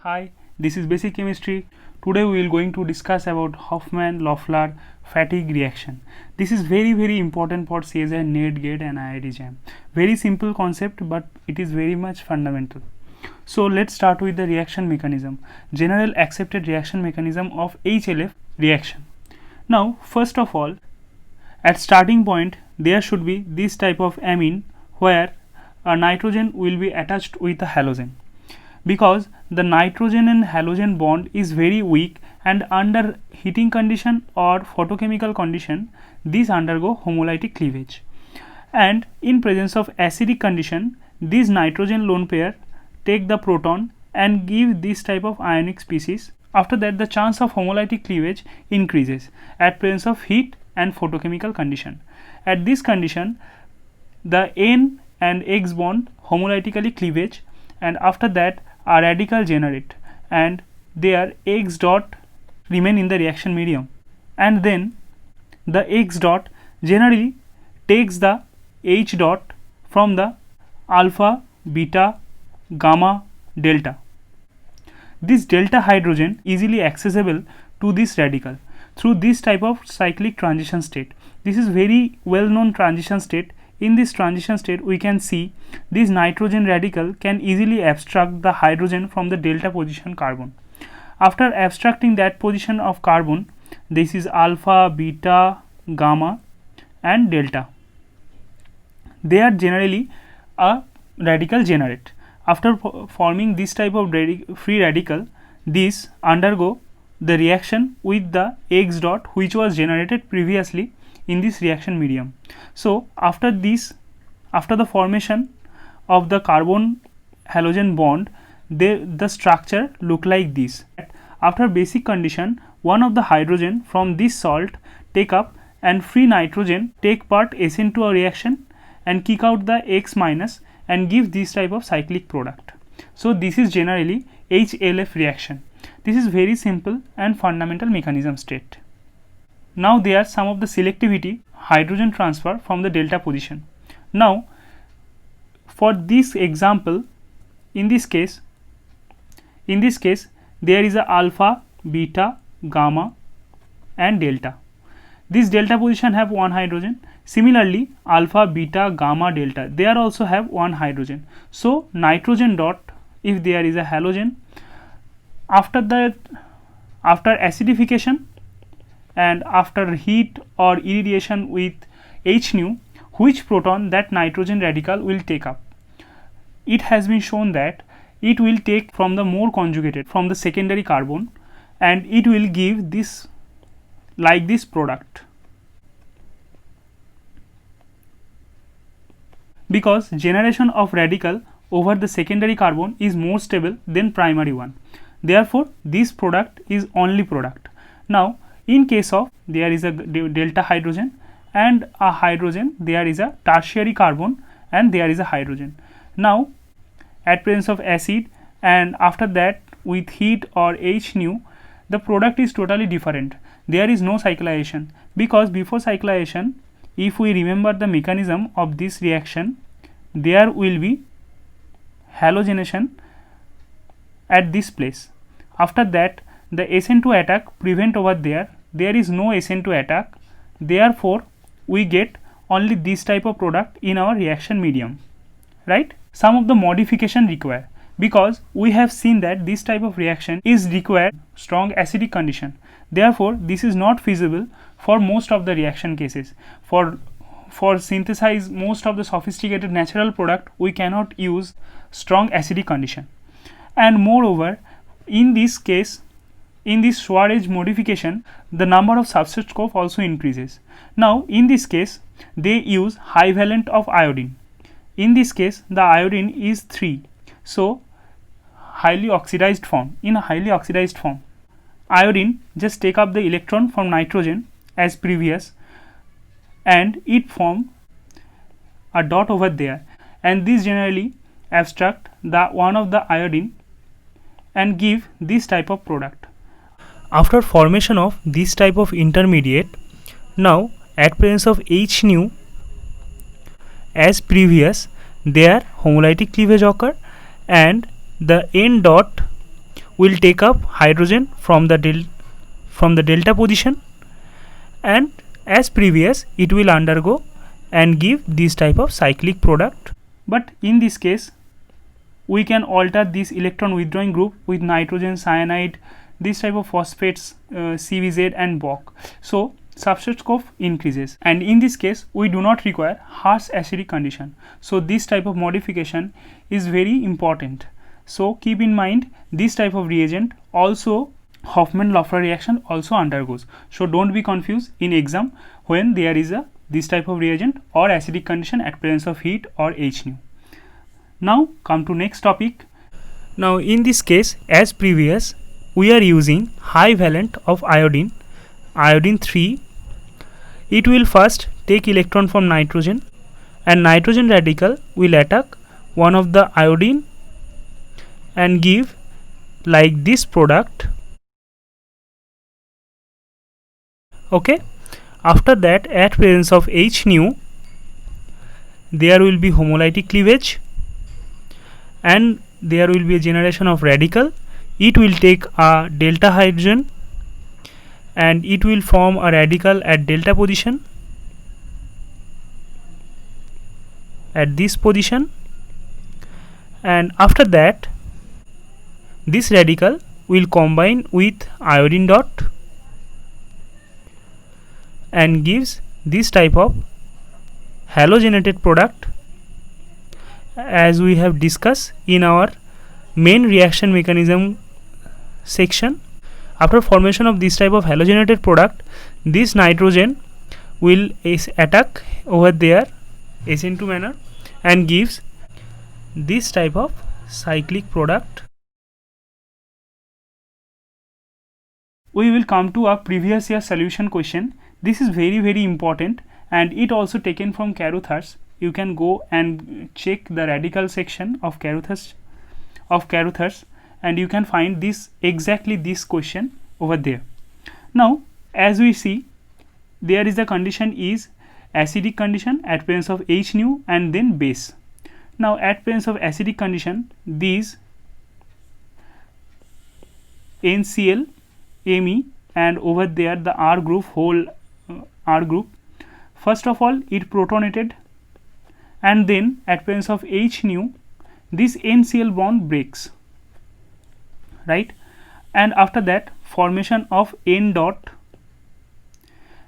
Hi, this is Basic Chemistry. Today we will going to discuss about Hofmann-Leffler fatigue reaction. This is very important for CSI, NET, GATE and IIT JAM. Very simple concept, but it is very much fundamental. So let's start with the reaction mechanism. General accepted reaction mechanism of HLF reaction. Now first of all, at starting point there should be this type of amine where a nitrogen will be attached with a halogen, because the nitrogen and halogen bond is very weak and under heating condition or photochemical condition these undergo homolytic cleavage, and in presence of acidic condition this nitrogen lone pair take the proton and give this type of ionic species. After that the chance of homolytic cleavage increases at presence of heat and photochemical condition. At this condition the N and X bond homolytically cleavage, and after that a radical generate and their X dot remain in the reaction medium, and then the X dot generally takes the H dot from the alpha, beta, gamma, delta. This delta hydrogen easily accessible to this radical through this type of cyclic transition state. This is very well known transition state. In this transition state we can see this nitrogen radical can easily abstract the hydrogen from the delta position carbon. After abstracting that position of carbon, this is alpha, beta, gamma and delta. They are generally a radical generate. After forming this type of free radical, these undergo the reaction with the X dot which was generated previously in this reaction medium. So after the formation of the carbon halogen bond, the structure look like this. After basic condition, one of the hydrogen from this salt take up and free nitrogen take part SN2 reaction and kick out the X minus and give this type of cyclic product. So this is generally HLF reaction. This is very simple and fundamental mechanism state. Now there are some of the selectivity hydrogen transfer from the delta position. Now for this example, in this case there is a alpha, beta, gamma and delta. This delta position have one hydrogen. Similarly alpha, beta, gamma, delta, they are also have one hydrogen. So nitrogen dot, if there is a halogen, after acidification and after heat or irradiation with H nu, which proton that nitrogen radical will take up? It has been shown that it will take from the more conjugated from the secondary carbon and it will give this like this product, because generation of radical over the secondary carbon is more stable than primary one. Therefore this product is only product. Now in case of there is a delta hydrogen and a hydrogen, there is a tertiary carbon and there is a hydrogen. Now at presence of acid and after that with heat or H nu, the product is totally different. There is no cyclization, because before cyclization, if we remember the mechanism of this reaction, there will be halogenation at this place. After that the SN2 attack prevent over there is no SN2 attack, therefore we get only this type of product in our reaction medium, right? Some of the modification required, because we have seen that this type of reaction is required strong acidic condition. Therefore this is not feasible for most of the reaction cases. For synthesize most of the sophisticated natural product, we cannot use strong acidic condition. And moreover, in this case, in this Swaraj modification, the number of substrate scope also increases. Now in this case they use high valent of iodine. In this case the iodine is 3, so highly oxidized form. In a highly oxidized form, iodine just take up the electron from nitrogen as previous and it form a dot over there, and this generally abstract the one of the iodine and give this type of product. After formation of this type of intermediate, now at presence of H nu as previous, their homolytic cleavage occur and the N dot will take up hydrogen from the delta position, and as previous it will undergo and give this type of cyclic product. But in this case we can alter this electron withdrawing group with nitrogen cyanide, this type of phosphates, CVZ and BOC. So substrate scope increases, and in this case we do not require harsh acidic condition. So this type of modification is very important. So keep in mind this type of reagent also Hofmann-Loeffler reaction also undergoes. So don't be confused in exam when there is a this type of reagent or acidic condition at presence of heat or H nu. Now come to next topic. Now in this case, as previous, we are using high valent of iodine 3. It will first take electron from nitrogen, and nitrogen radical will attack one of the iodine and give like this product. Okay, after that, at presence of H nu, there will be homolytic cleavage and there will be a generation of radical. It will take a delta hydrogen and it will form a radical at delta position, at this position, and after that this radical will combine with iodine dot and gives this type of halogenated product, as we have discussed in our main reaction mechanism section. After formation of this type of halogenated product, this nitrogen will attack over there SN2 manner and gives this type of cyclic product. We will come to a previous year solution question. This is very important and it also taken from Caruthers. You can go and check the radical section of Caruthers and you can find this exactly this question over there. Now as we see, there is the condition is acidic condition at presence of H nu and then base. Now at presence of acidic condition, these NCl, Me, and over there the R group, whole R group, first of all it protonated, and then at presence of H nu this NCl bond breaks, right, and after that formation of N dot,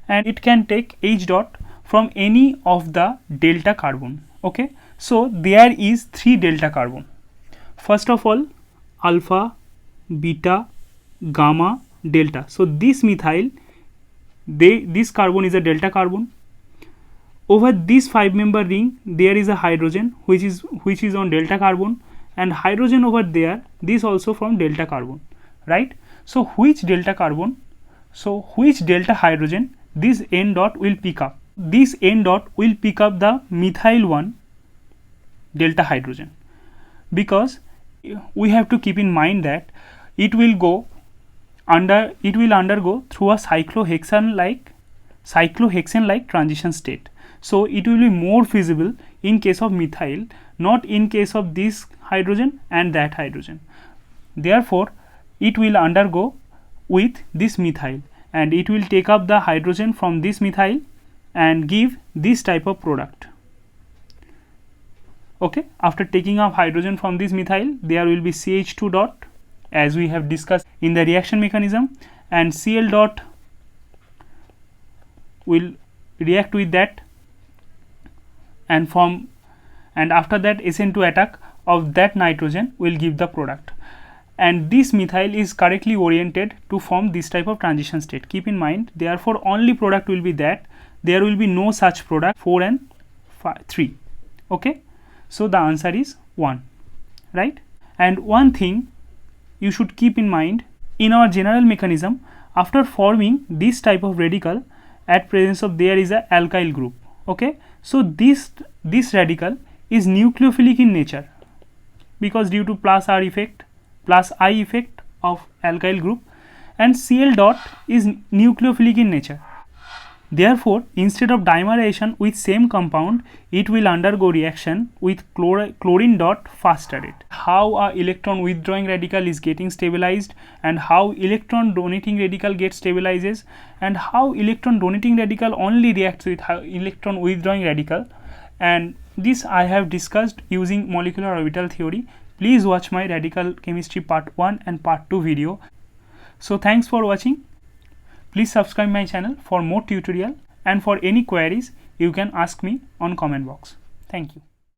and it can take H dot from any of the delta carbon. Okay, so there is 3 delta carbon. First of all alpha, beta, gamma, delta. So this methyl, this carbon is a delta carbon. Over this 5-member ring there is a hydrogen which is on delta carbon, and hydrogen over there, this also from delta carbon, right? So which delta carbon, so which delta hydrogen this N dot will pick up? This N dot will pick up the methyl 1 delta hydrogen, because we have to keep in mind that it will undergo through a cyclohexane like transition state. So it will be more feasible in case of methyl, not in case of this hydrogen and that hydrogen. Therefore it will undergo with this methyl and it will take up the hydrogen from this methyl and give this type of product. Okay, after taking up hydrogen from this methyl, there will be CH2 dot, as we have discussed in the reaction mechanism, and Cl dot will react with that and form, and after that SN2 attack of that nitrogen will give the product, and this methyl is correctly oriented to form this type of transition state. Keep in mind, therefore only product will be that, there will be no such product 4 and 3. Okay, so the answer is 1, right? And one thing you should keep in mind, in our general mechanism, after forming this type of radical, at presence of there is a alkyl group. Okay, so this radical is nucleophilic in nature, because due to plus I effect of alkyl group, and Cl dot is nucleophilic in nature. Therefore, instead of dimerization with same compound, it will undergo reaction with chlorine dot faster rate. How a electron withdrawing radical is getting stabilized, and how electron donating radical gets stabilizes, and how electron donating radical only reacts with electron withdrawing radical, and this I have discussed using molecular orbital theory. Please watch my radical chemistry part 1 and part 2 video. So thanks for watching. Please subscribe my channel for more tutorial, and for any queries you can ask me on comment box. Thank you.